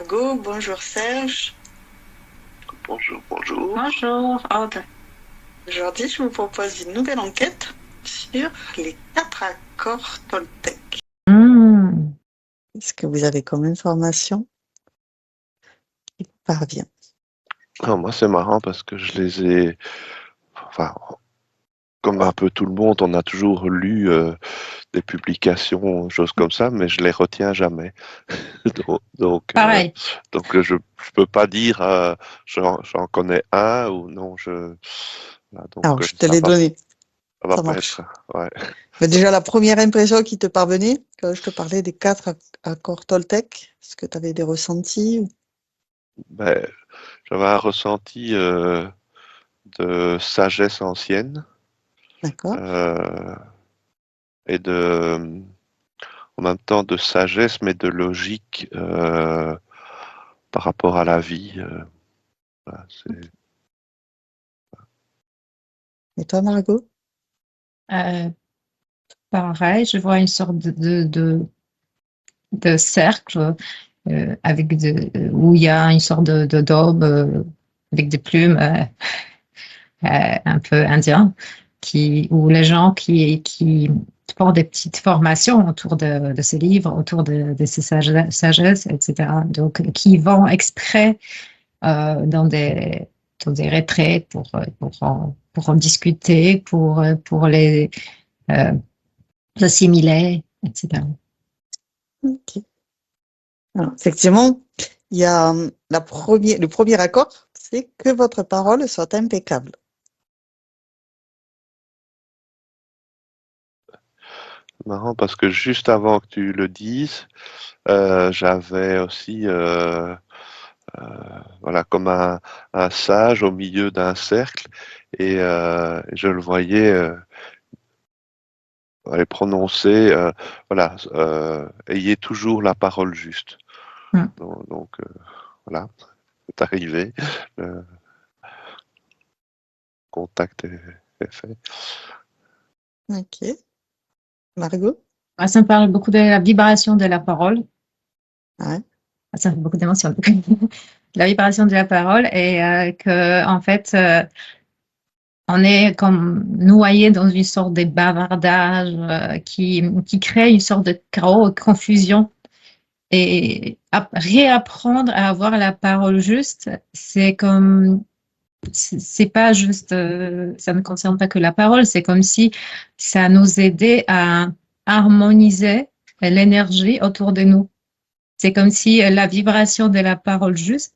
Margot, bonjour Serge. Bonjour, bonjour. Bonjour, Aude. Aujourd'hui, je vous propose une nouvelle enquête sur les 4 accords Toltec. Est-ce que vous avez comme information qui vous parvient? Alors moi, c'est marrant parce que je les ai, enfin, comme un peu tout le monde, on a toujours lu des publications, choses comme ça, mais je les retiens jamais. Donc, Pareil. je peux pas dire j'en connais un ou non. Voilà, donc Alors, je te l'ai donné, ça va ça pas marche. être. Ouais. Mais déjà, la première impression qui te parvenait, quand je te parlais des 4 accords Toltec, est-ce que tu avais des ressentis? Ben, j'avais un ressenti de sagesse ancienne D'accord. euh, et en même temps de sagesse, mais de logique par rapport à la vie. Voilà, Et toi, Margot? Euh, Pareil, je vois une sorte de cercle où il y a une sorte de daube avec des plumes un peu indiens, où les gens qui font des petites formations autour de ces livres, autour de ces sagesses, etc. Donc, qui vont exprès dans dans des retraites pour en discuter, pour les euh, assimiler, etc. Ok. Alors, effectivement, il y a le premier accord, c'est que votre parole soit impeccable. marrant parce que juste avant que tu le dises, j'avais aussi voilà, comme un sage au milieu d'un cercle et je le voyais aller prononcer, voilà, ayez toujours la parole juste. Mm. Donc, voilà, c'est arrivé, le contact est fait. Ok. Margot? Ah, ça me parle beaucoup de la vibration de la parole. Ouais. Ah, ça fait beaucoup d'émotions. La vibration de la parole et que, en fait, on est comme noyé dans une sorte de bavardage qui crée une sorte de chaos, confusion. Et réapprendre à avoir la parole juste, c'est comme, c'est pas juste, ça ne concerne pas que la parole, c'est comme si ça nous aidait à harmoniser l'énergie autour de nous. C'est comme si la vibration de la parole juste,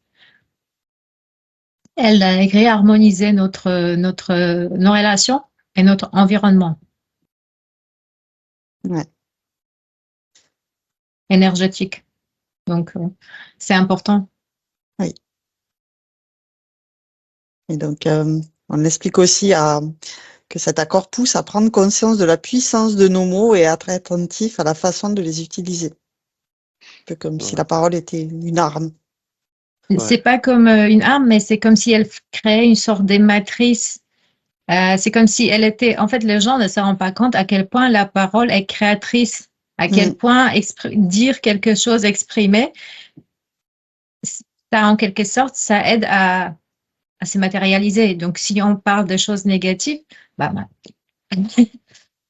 elle réharmonisait nos relations et notre environnement Ouais. énergétique. Donc, c'est important. Oui. Et donc, on explique aussi que cet accord pousse à prendre conscience de la puissance de nos mots et à être attentif à la façon de les utiliser. Un peu comme si Ouais, la parole était une arme. ouais, C'est pas comme une arme, mais c'est comme si elle créait une sorte de matrice. C'est comme si elle était. En fait, les gens ne se rendent pas compte à quel point la parole est créatrice, à quel Mm. point dire quelque chose, exprimer, ça, en quelque sorte, ça aide à se matérialiser. Donc, si on parle de choses négatives, bah,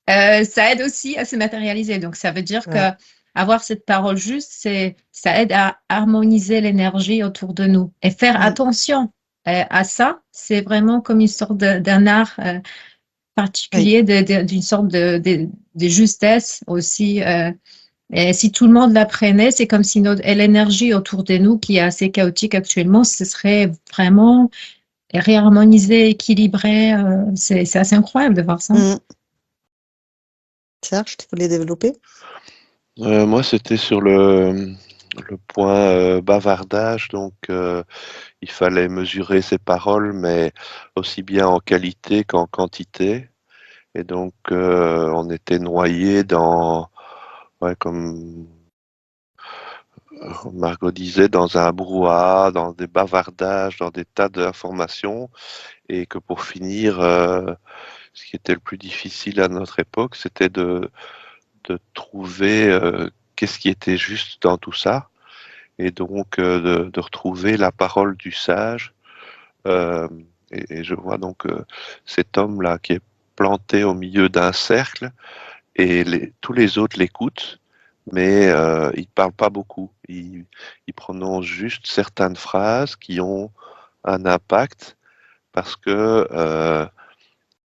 ça aide aussi à se matérialiser. Donc, ça veut dire que Ouais. avoir cette parole juste, ça aide à harmoniser l'énergie autour de nous et faire Mm. attention à ça. C'est vraiment comme une sorte d'un art Oui. particulier, d'une sorte de justesse aussi. Et si tout le monde l'apprenait, c'est comme si l'énergie autour de nous, qui est assez chaotique actuellement, ce serait vraiment réharmonisé, équilibré. C'est assez incroyable de voir ça. Mm. Serge, tu voulais développer? Moi, c'était sur le point bavardage, donc il fallait mesurer ses paroles, mais aussi bien en qualité qu'en quantité. Et donc, on était noyé dans, ouais, comme Margot disait, dans un brouhaha, dans des bavardages, dans des tas d'informations, et que pour finir, ce qui était le plus difficile à notre époque, c'était de trouver qu'est-ce qui était juste dans tout ça. et donc de retrouver la parole du sage. Euh, et je vois donc cet homme-là qui est planté au milieu d'un cercle et tous les autres l'écoutent, mais il ne parle pas beaucoup. Il prononce juste certaines phrases qui ont un impact parce que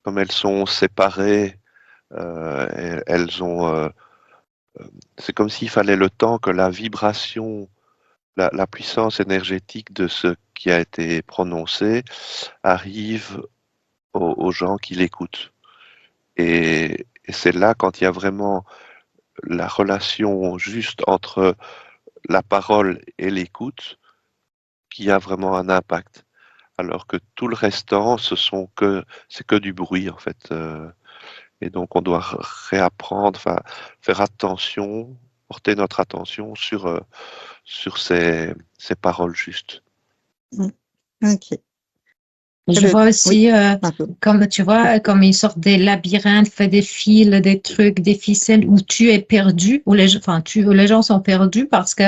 comme elles sont séparées, elles ont. C'est comme s'il fallait le temps que la vibration, la puissance énergétique de ce qui a été prononcé arrive aux gens qui l'écoutent. Et c'est là, quand il y a vraiment la relation juste entre la parole et l'écoute, qu'il y a vraiment un impact. Alors que tout le restant, c'est que du bruit, en fait. Et donc, on doit réapprendre, enfin, faire attention, porter notre attention sur ces paroles justes. Ok. Je vois aussi, un peu. comme tu vois, comme une sorte des labyrinthes, fait des fils, des trucs, des ficelles où tu es perdu, où les gens sont perdus parce que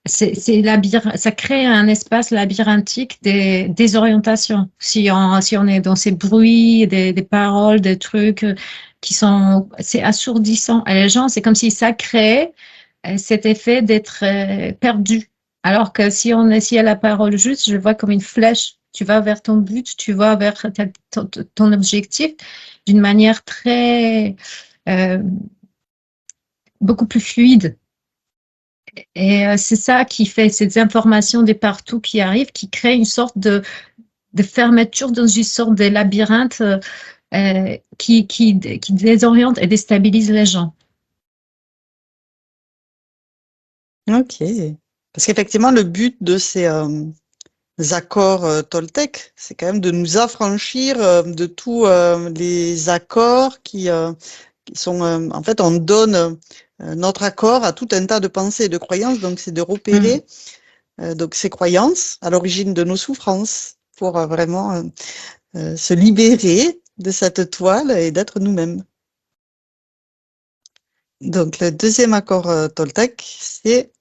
ça crée un espace labyrinthique des orientations. Si on est dans ces bruits, des paroles, des trucs c'est assourdissant. Et les gens, c'est comme si ça créait cet effet d'être perdu. Alors que si à la parole juste, je le vois comme une flèche. Tu vas vers ton but, tu vas vers ton objectif d'une manière euh, beaucoup plus fluide. Et c'est ça qui fait ces informations de partout qui arrivent, qui créent une sorte de fermeture dans une sorte de labyrinthe qui désoriente et déstabilise les gens. Ok. Parce qu'effectivement, le but de ces accords Toltec, c'est quand même de nous affranchir de tous les accords qui sont, en fait, on donne notre accord à tout un tas de pensées et de croyances, donc c'est de repérer donc ces croyances à l'origine de nos souffrances pour vraiment se libérer de cette toile et d'être nous-mêmes. Donc le deuxième accord Toltec, c'est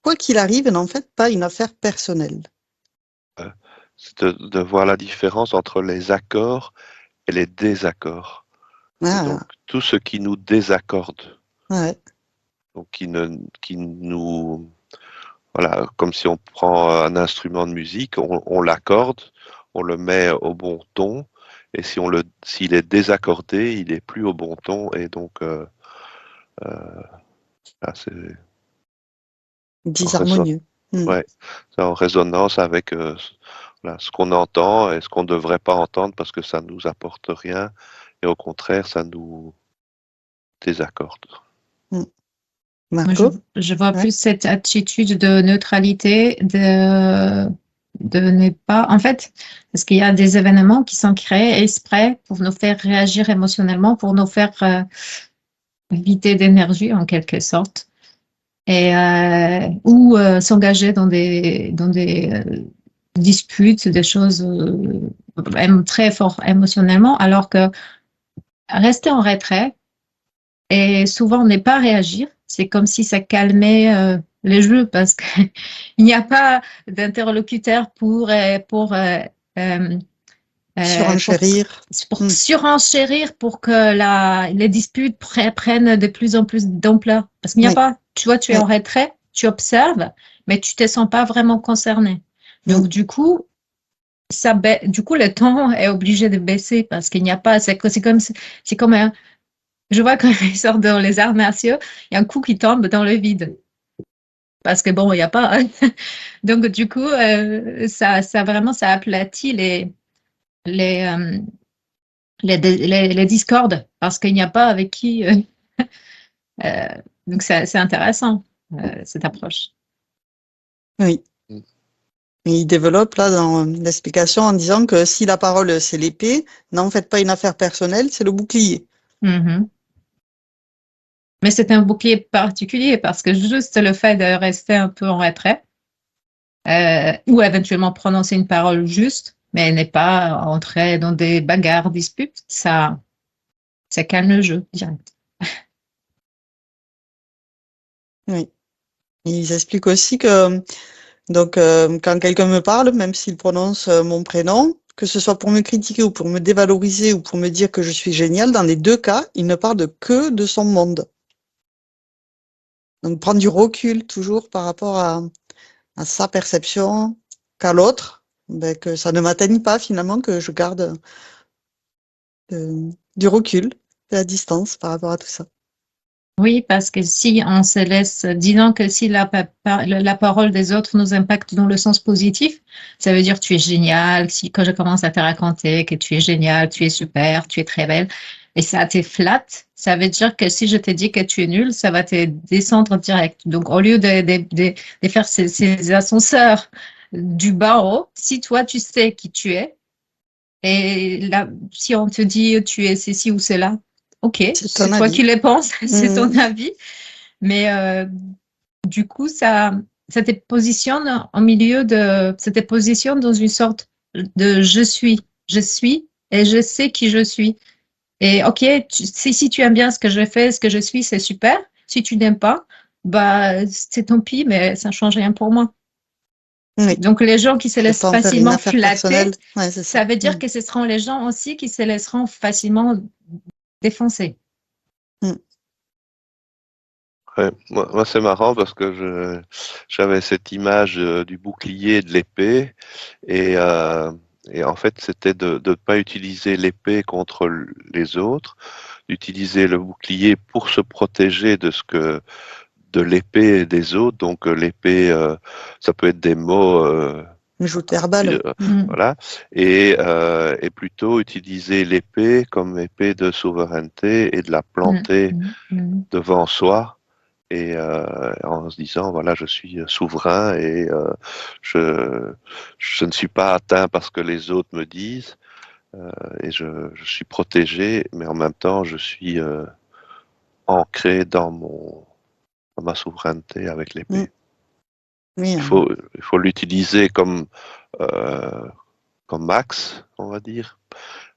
quoi qu'il arrive, n'en faites pas une affaire personnelle. C'est de voir la différence entre les accords et les désaccords. Et donc, Ah, tout ce qui nous désaccorde, ouais. donc qui nous, voilà, comme si on prend un instrument de musique, on l'accorde, on le met au bon ton, et s'il est désaccordé, il est plus au bon ton, et donc là, c'est en, raison- Disharmonieux. ouais, c'est en résonance avec voilà, ce qu'on entend et ce qu'on ne devrait pas entendre parce que ça nous apporte rien, et au contraire, ça nous désaccorde. Moi, je, Marco? je vois Ouais. plus cette attitude de neutralité, de ne pas. En fait, parce qu'il y a des événements qui sont créés exprès pour nous faire réagir émotionnellement, pour nous faire vider d'énergie en quelque sorte, et ou s'engager dans des disputes, des choses très fortes émotionnellement, alors que rester en retrait et souvent n'est pas réagir. C'est comme si ça calmait les jeux parce qu'il n'y a pas d'interlocuteur euh, euh, pour, Surenchérir. pour surenchérir pour que les disputes prennent de plus en plus d'ampleur. Parce qu'il n'y a Oui. pas, tu vois, tu es Oui. en retrait, tu observes, mais tu te sens pas vraiment concerné. Donc, du coup, du coup, le temps est obligé de baisser parce qu'il n'y a pas, c'est comme je vois quand ils sortent dans les arts martiaux, il y a un coup qui tombe dans le vide. Parce que bon, il n'y a pas. Donc, du coup, ça vraiment, ça aplatit les, euh, les discordes parce qu'il n'y a pas avec qui. Euh, donc, c'est intéressant, cette approche. Oui. Et il développe là dans l'explication en disant que si la parole c'est l'épée, n'en faites pas une affaire personnelle, c'est le bouclier. Mhm. Mais c'est un bouclier particulier parce que juste le fait de rester un peu en retrait ou éventuellement prononcer une parole juste, mais n'est pas entrer dans des bagarres, disputes, ça calme le jeu direct. Oui. Ils expliquent aussi que donc quand quelqu'un me parle, même s'il prononce mon prénom, que ce soit pour me critiquer ou pour me dévaloriser ou pour me dire que je suis géniale, dans les deux cas, il ne parle que de son monde. Donc prendre du recul toujours par rapport à sa perception qu'à l'autre, que ça ne m'atteigne pas finalement, que je garde du recul, de la distance par rapport à tout ça. Oui, parce que si on se laisse, disons que si la parole des autres nous impacte dans le sens positif, ça veut dire tu es génial. Si quand je commence à te raconter que tu es génial, tu es super, tu es très belle, et ça te flatte, ça veut dire que si je te dis que tu es nul, ça va te descendre direct. Donc au lieu de faire ces ascenseurs du bas au haut, si toi tu sais qui tu es, et là, si on te dit tu es ceci ou cela, ok, C'est c'est ton toi qui avis. le penses, c'est ton Mmh. avis. Mais du coup, ça te positionne au milieu ça te positionne dans une sorte de je suis et je sais qui je suis. Et ok, si tu aimes bien ce que je fais, ce que je suis, c'est super. Si tu n'aimes pas, bah c'est tant pis, mais ça ne change rien pour moi. Oui, Donc les gens qui se faut laissent pas en faire une facilement affaire personnelle. flatter, Ouais, c'est ça. ça veut dire que ce seront les gens aussi qui se laisseront facilement défoncer. Mmh. Ouais, moi, c'est marrant parce que j'avais cette image du bouclier et de l'épée et, euh, et en fait c'était de ne pas utiliser l'épée contre les autres, d'utiliser le bouclier pour se protéger de l'épée et des autres. Donc l'épée, ça peut être des mots. Une joute verbale. Mm. Voilà, et plutôt utiliser l'épée comme épée de souveraineté et de la Mm. planter Mm. Mm. devant soi et en se disant voilà je suis souverain et je je ne suis pas atteint par ce que les autres me disent et je suis protégé mais en même temps je suis ancré dans ma souveraineté avec Mmh. l'épée. Oui, Il faut l'utiliser euh, comme axe on va dire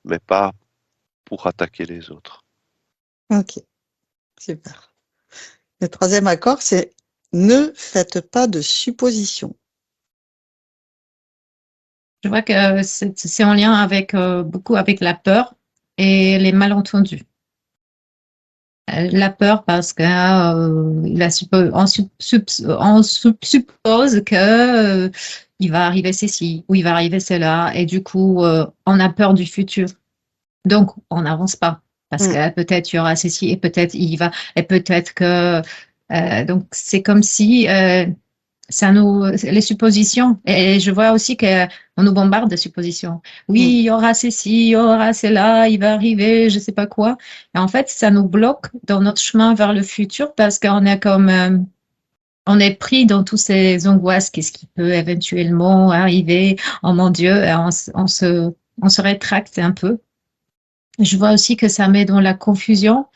mais pas pour attaquer les autres. ok, super. Le troisième accord, c'est ne faites pas de suppositions. Je vois que c'est en lien avec beaucoup avec la peur et les malentendus. La peur parce que on suppose que il va arriver ceci ou il va arriver cela et du coup on a peur du futur. Donc on n'avance pas parce Mmh. que peut-être il y aura ceci et peut-être il va et peut-être que donc c'est comme si les suppositions. Et je vois aussi qu'on nous bombarde de suppositions. Oui, Mmh. il y aura ceci, il y aura cela, il va arriver, je sais pas quoi. Et en fait, ça nous bloque dans notre chemin vers le futur parce qu'on est comme, on est pris dans toutes ces angoisses. Qu'est-ce qui peut éventuellement arriver? Oh mon Dieu, et on se rétracte un peu. Je vois aussi que ça met dans la confusion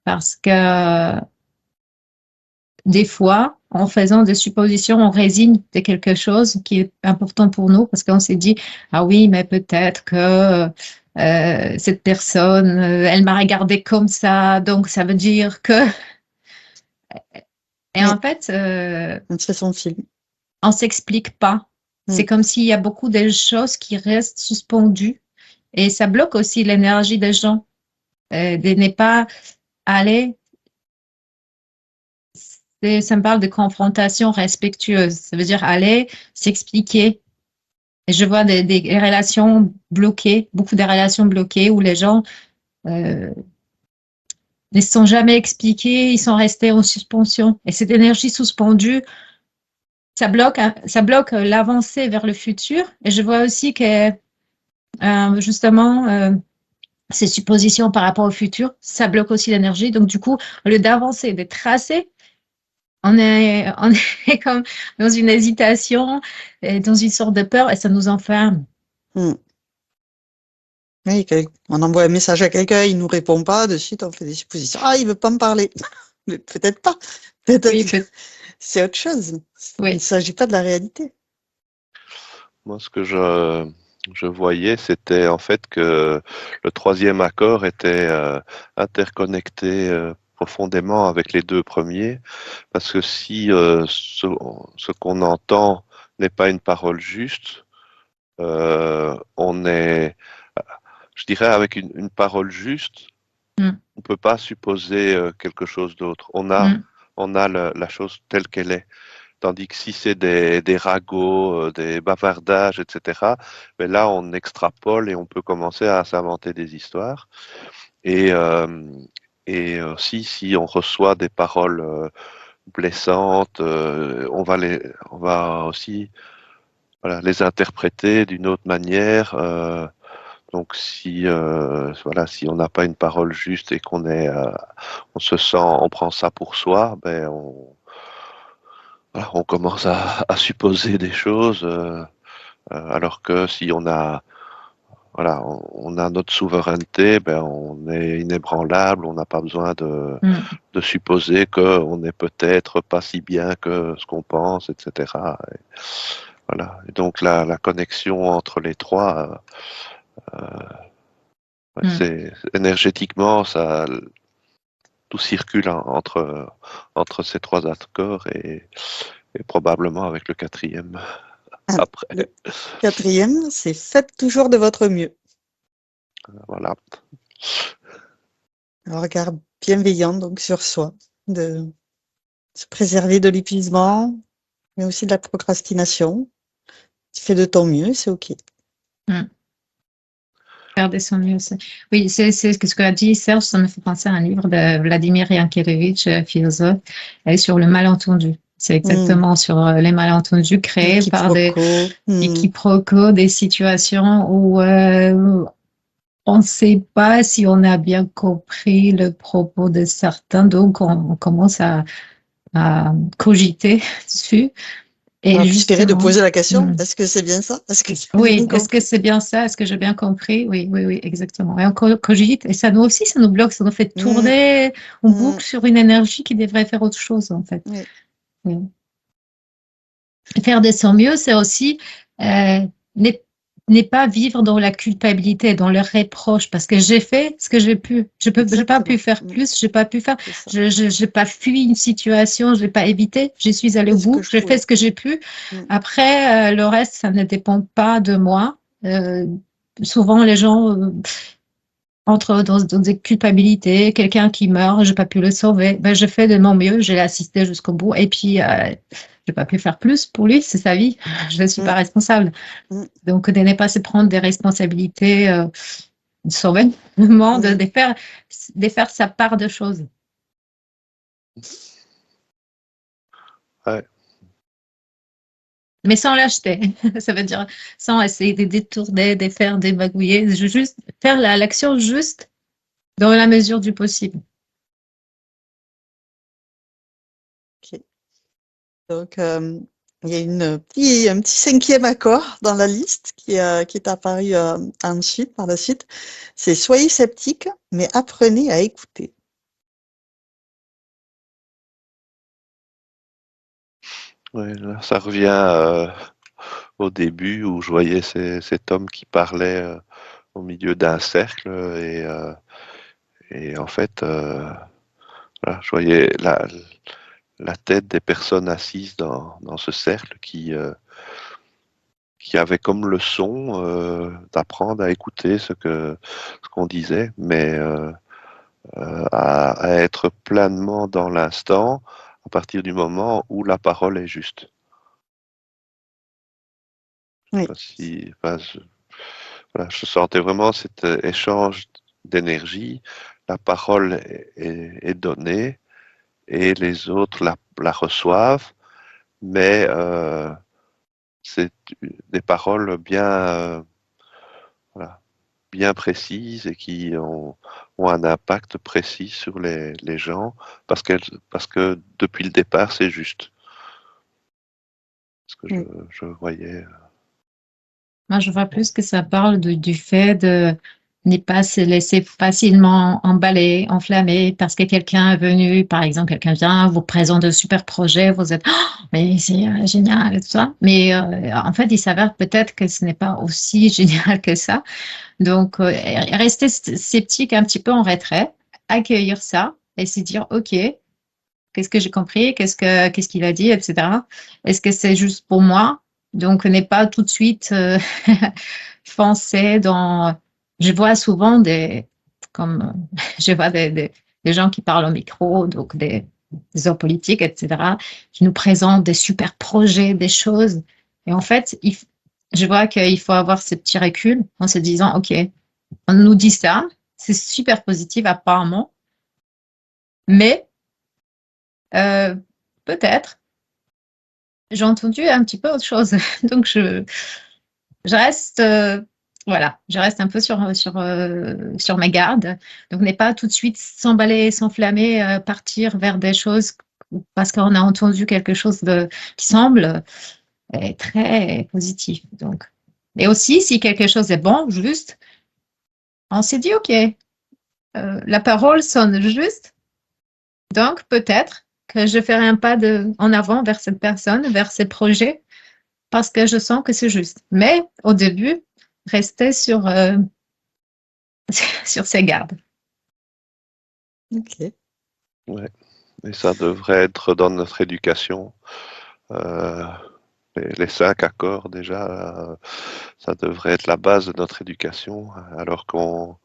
parce que des fois, en faisant des suppositions, on résigne de quelque chose qui est important pour nous parce qu'on s'est dit, ah oui, mais peut-être que cette personne, elle m'a regardé comme ça, donc ça veut dire que... Et Oui, en fait, c'est son film. on s'explique pas. C'est Mmh. comme s'il y a beaucoup de choses qui restent suspendues et ça bloque aussi l'énergie des gens de ne pas aller. Ça me parle de confrontation respectueuse. Ça veut dire aller s'expliquer. Et je vois des relations bloquées, beaucoup de relations bloquées où les gens euh, ne se sont jamais expliqués, ils sont restés en suspension. Et cette énergie suspendue, ça bloque l'avancée vers le futur. Et je vois aussi que justement, ces suppositions par rapport au futur, ça bloque aussi l'énergie. Donc du coup, au lieu d'avancer, de tracer, on est comme dans une hésitation, dans une sorte de peur et ça nous enferme. Mmh. Oui, on envoie un message à quelqu'un, il nous répond pas, de suite on fait des suppositions. Ah, il veut pas me parler. Mais peut-être pas. Peut-être Oui, que c'est autre chose. Il ne oui. s'agit pas de la réalité. Moi, ce que je voyais, c'était en fait que le troisième accord était interconnecté profondément avec les deux premiers, parce que si ce qu'on entend n'est pas une parole juste, on est, je dirais, avec une parole juste, Mm. on ne peut pas supposer quelque chose d'autre. On a la chose telle qu'elle est. Tandis que si c'est des ragots, des bavardages, etc., mais là, on extrapole et on peut commencer à s'inventer des histoires. Et, aussi, si on reçoit des paroles blessantes, on va aussi les interpréter d'une autre manière. Donc, si on n'a pas une parole juste et on se sent, on prend ça pour soi, ben on commence à supposer des choses, alors que si on a notre souveraineté, ben on est inébranlable, on n'a pas besoin de supposer qu'on n'est peut-être pas si bien que ce qu'on pense, etc. Et donc la connexion entre les trois, c'est énergétiquement, tout circule entre ces trois accords et probablement avec le quatrième après. Le quatrième, c'est faites toujours de votre mieux. Voilà. Un regard bienveillant donc sur soi, de se préserver de l'épuisement, mais aussi de la procrastination. Tu fais de ton mieux, c'est OK. Faire de son mieux. Oui, c'est ce que a dit Serge, ça me fait penser à un livre de Vladimir Yankelevitch, philosophe, sur le malentendu. C'est exactement sur les malentendus créés par des quiproquos, des situations où on ne sait pas si on a bien compris le propos de certains, donc on commence à cogiter dessus. Et inspiré de poser la question, est-ce que c'est bien ça? Oui, est-ce que c'est bien ça? Est-ce que j'ai bien compris? Oui, exactement. Et on cogite, et ça nous aussi, ça nous bloque, ça nous fait tourner, on boucle sur une énergie qui devrait faire autre chose, en fait. Oui. Faire de son mieux, c'est aussi n'est pas vivre dans la culpabilité, dans le reproche, parce que j'ai fait ce que j'ai pu. J'ai pas pu faire plus, j'ai pas pu faire. J'ai pas fui une situation, je l'ai pas évité. Je suis allée au bout, j'ai fait ce que j'ai pu. Après, le reste, ça ne dépend pas de moi. Souvent, les gens entrent dans des culpabilités. Quelqu'un qui meurt, j'ai pas pu le sauver. Ben, je fais de mon mieux, j'ai assisté jusqu'au bout. Et puis, j'ai pas pu faire plus pour lui, c'est sa vie. Je ne suis pas responsable. Donc, de ne pas se prendre des responsabilités, sauvement, de faire sa part de choses. Ouais. Mais sans lâcheté. Ça veut dire sans essayer de détourner, de faire des magouiller, juste faire l'action juste dans la mesure du possible. OK. Donc, il y a un petit cinquième accord dans la liste qui est apparu par la suite. C'est soyez sceptique, mais apprenez à écouter. Ouais, là, ça revient au début où je voyais cet homme qui parlait au milieu d'un cercle et en fait, voilà, je voyais la tête des personnes assises dans ce cercle qui avait comme leçon d'apprendre à écouter ce qu'on disait, mais à être pleinement dans l'instant à partir du moment où la parole est juste. Oui. Je sentais vraiment cet échange d'énergie. La parole est donnée et les autres la reçoivent, mais c'est des paroles bien précises et qui ont un impact précis sur les gens parce que depuis le départ, c'est juste. Ce que je voyais. Moi, je vois plus que ça parle du fait de ne pas se laisser facilement emballer, enflammer, parce que quelqu'un est venu, par exemple, quelqu'un vient, vous présente un super projet, vous êtes oh, mais c'est génial et tout ça. Mais en fait, il s'avère peut-être que ce n'est pas aussi génial que ça. Donc, rester sceptique un petit peu en retrait, accueillir ça et se dire, OK, qu'est-ce que j'ai compris, qu'est-ce qu'il a dit, etc. Est-ce que c'est juste pour moi? Donc, n'est pas tout de suite foncer dans. Je vois souvent comme je vois des gens qui parlent au micro, donc des hommes politiques, etc., qui nous présentent des super projets, des choses. Et en fait, je vois qu'il faut avoir ce petit recul en se disant, OK, on nous dit ça, c'est super positif apparemment, mais euh, peut-être j'ai entendu un petit peu autre chose. Donc, je reste, voilà, je reste un peu sur mes gardes. Donc, n'est pas tout de suite s'emballer, s'enflammer, partir vers des choses parce qu'on a entendu quelque chose qui semble très positif. Donc, et aussi, si quelque chose est bon, juste, on s'est dit, OK, la parole sonne juste, donc peut-être que je ferai un pas en avant vers cette personne, vers ces projets, parce que je sens que c'est juste. Mais au début, rester sur ses gardes. Ok. Ouais. Et ça devrait être dans notre éducation. Euh, les 5 accords, déjà, ça devrait être la base de notre éducation, alors qu'on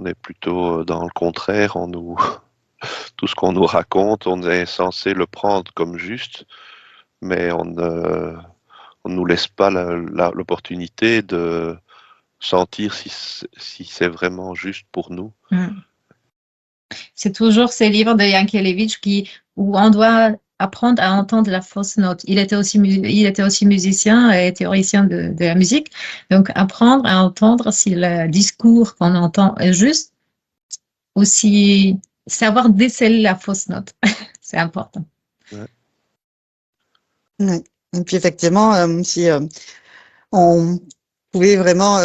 est plutôt dans le contraire. Tout ce qu'on nous raconte, on est censé le prendre comme juste, mais on ne nous laisse pas l'opportunité de sentir si c'est vraiment juste pour nous. Mm. C'est toujours ces livres de Yankelevitch où on doit apprendre à entendre la fausse note. Il était aussi musicien et théoricien de la musique. Donc, apprendre à entendre si le discours qu'on entend est juste, aussi savoir déceler la fausse note. C'est important. Ouais. Ouais. Et puis effectivement, si on pouvait vraiment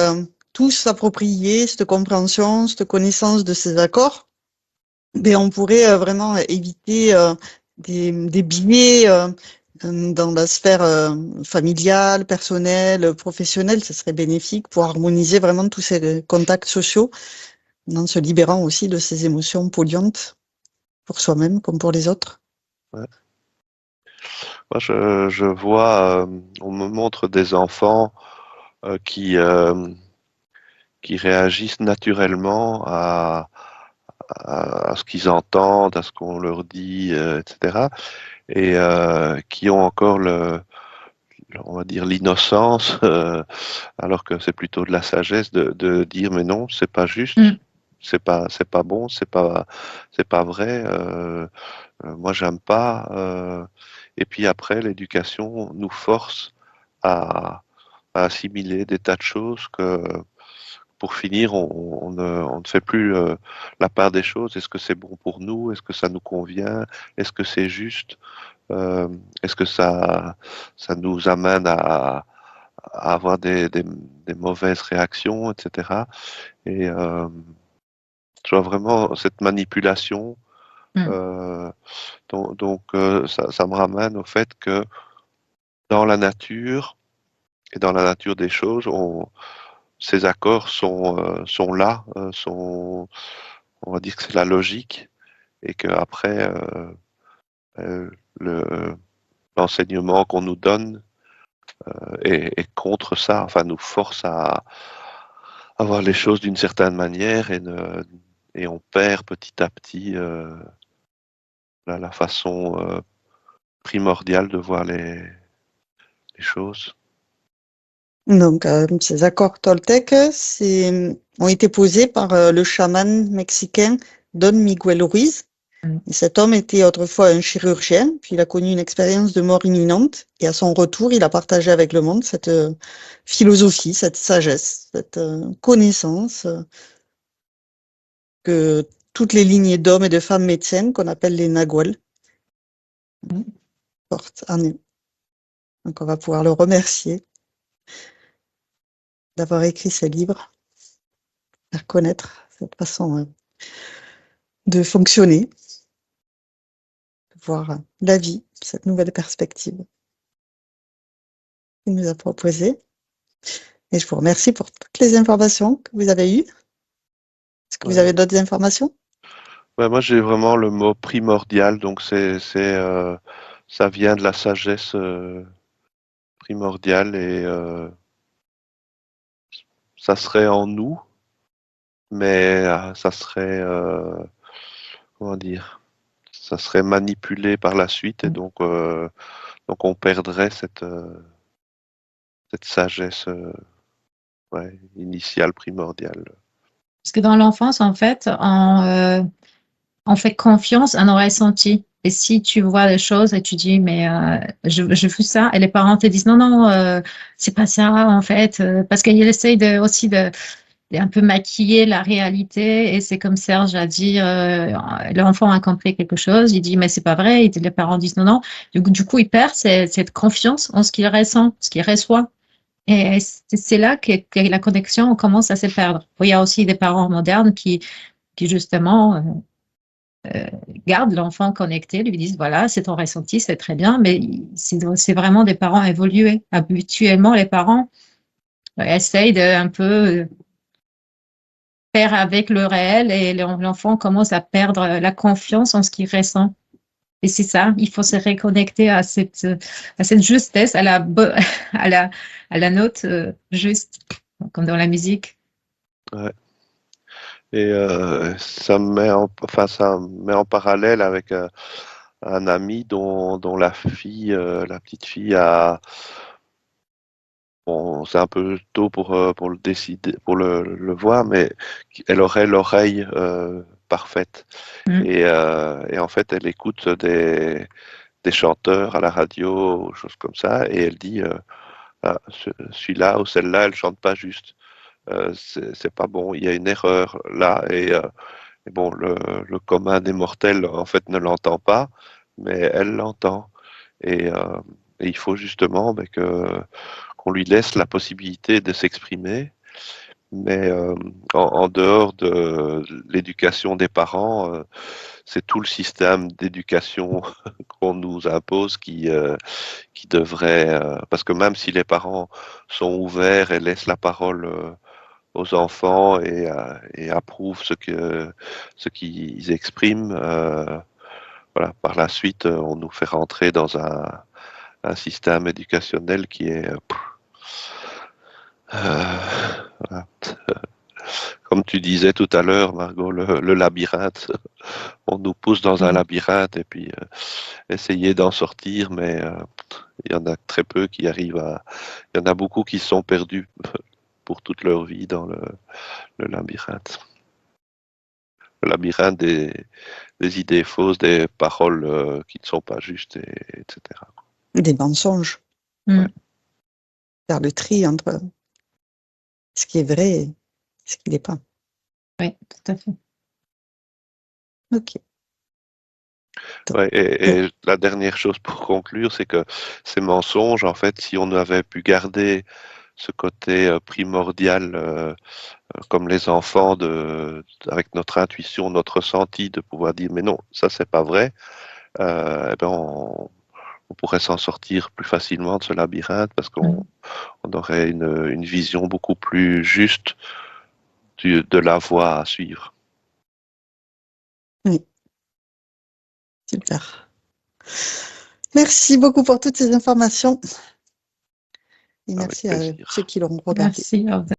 tous s'approprier cette compréhension, cette connaissance de ces accords, ben on pourrait vraiment éviter des biais dans la sphère familiale, personnelle, professionnelle. Ce serait bénéfique pour harmoniser vraiment tous ces contacts sociaux, en se libérant aussi de ces émotions polluantes pour soi-même comme pour les autres. Ouais. Moi, je vois, on me montre des enfants qui réagissent naturellement à ce qu'ils entendent, à ce qu'on leur dit, etc. Et qui ont encore on va dire l'innocence, alors que c'est plutôt de la sagesse de dire mais non, c'est pas juste, Mm. c'est pas bon, c'est pas vrai. Moi, j'aime pas. Et puis après, l'éducation nous force à assimiler des tas de choses que pour finir, on ne fait plus la part des choses. Est-ce que c'est bon pour nous? Est-ce que ça nous convient? Est-ce que c'est juste? Est-ce que ça nous amène à avoir des mauvaises réactions, etc. Et je vois vraiment cette manipulation. Mm. Ça me ramène au fait que dans la nature et dans la nature des choses, ces accords sont là, on va dire que c'est la logique, et qu'après, euh, le, l'enseignement qu'on nous donne est contre ça, enfin nous force à voir les choses d'une certaine manière et on perd petit à petit la façon primordiale de voir les choses. Donc, ces accords toltèques ont été posés par le chaman mexicain Don Miguel Ruiz. Mm. Et cet homme était autrefois un chirurgien, puis il a connu une expérience de mort imminente. Et à son retour, il a partagé avec le monde cette philosophie, cette sagesse, cette connaissance que toutes les lignées d'hommes et de femmes médecins, qu'on appelle les Nagual, portent en eux. Donc, on va pouvoir le remercier d'avoir écrit ces livres, faire connaître cette façon de fonctionner, de voir la vie, cette nouvelle perspective qu'il nous a proposée. Et je vous remercie pour toutes les informations que vous avez eues. Est-ce que vous avez d'autres informations? Ouais, moi, j'ai vraiment le mot primordial, donc ça vient de la sagesse primordiale et ça serait en nous, mais ça serait, comment dire, ça serait manipulé par la suite et donc on perdrait cette sagesse ouais, initiale, primordiale. Parce que dans l'enfance, en fait, on fait confiance à nos ressentis. Et si tu vois les choses et tu dis, mais je fais ça, et les parents te disent, non, non, c'est pas ça, en fait, parce qu'ils essayent aussi de un peu maquiller la réalité. Et c'est comme Serge a dit, l'enfant a compris quelque chose, il dit, mais c'est pas vrai. Les parents disent, non, non. Du coup, il perd cette confiance en ce qu'il ressent, ce qu'il reçoit. Et c'est là que la connexion commence à se perdre. Il y a aussi des parents modernes qui justement gardent l'enfant connecté, lui disent voilà, c'est ton ressenti, c'est très bien, mais c'est vraiment des parents évolués. Habituellement, les parents essayent de un peu faire avec le réel et l'enfant commence à perdre la confiance en ce qu'il ressent. Et c'est ça, il faut se reconnecter à cette justesse, à la, à la note juste, comme dans la musique. Ouais. Et ça me met en parallèle avec un ami dont la fille, la petite fille bon, c'est un peu tôt pour le décider, pour le voir, mais elle aurait l'oreille parfaite. Mm. Et en fait, elle écoute des chanteurs à la radio, ou choses comme ça, et elle dit ah, celui-là ou celle-là, elle chante pas juste. C'est pas bon, il y a une erreur là. Et bon, le commun des mortels, en fait, ne l'entend pas, mais elle l'entend. Et, euh, et il faut justement qu'on lui laisse la possibilité de s'exprimer, mais en dehors de l'éducation des parents, c'est tout le système d'éducation qu'on nous impose qui devrait, parce que même si les parents sont ouverts et laissent la parole aux enfants et approuvent ce qu'ils expriment, voilà, par la suite, on nous fait rentrer dans un système éducationnel qui est voilà. Comme tu disais tout à l'heure, Margot, le labyrinthe. On nous pousse dans un labyrinthe et puis essayer d'en sortir, mais il y en a très peu qui arrivent à. Il y en a beaucoup qui sont perdus pour toute leur vie dans le labyrinthe. Le labyrinthe des idées fausses, des paroles qui ne sont pas justes, etc. Des mensonges. Mm. Faire le tri entre ce qui est vrai et ce qui n'est pas. Oui, tout à fait. Ok. Ouais, et la dernière chose pour conclure, c'est que ces mensonges, en fait, si on avait pu garder ce côté primordial, comme les enfants, avec notre intuition, notre ressenti, de pouvoir dire, mais non, ça c'est pas vrai, eh ben on pourrait s'en sortir plus facilement de ce labyrinthe parce qu'on aurait une vision beaucoup plus juste de la voie à suivre. Oui. Super. Merci beaucoup pour toutes ces informations. Et Avec merci à plaisir. ceux qui l'ont regardé. Merci. Au revoir.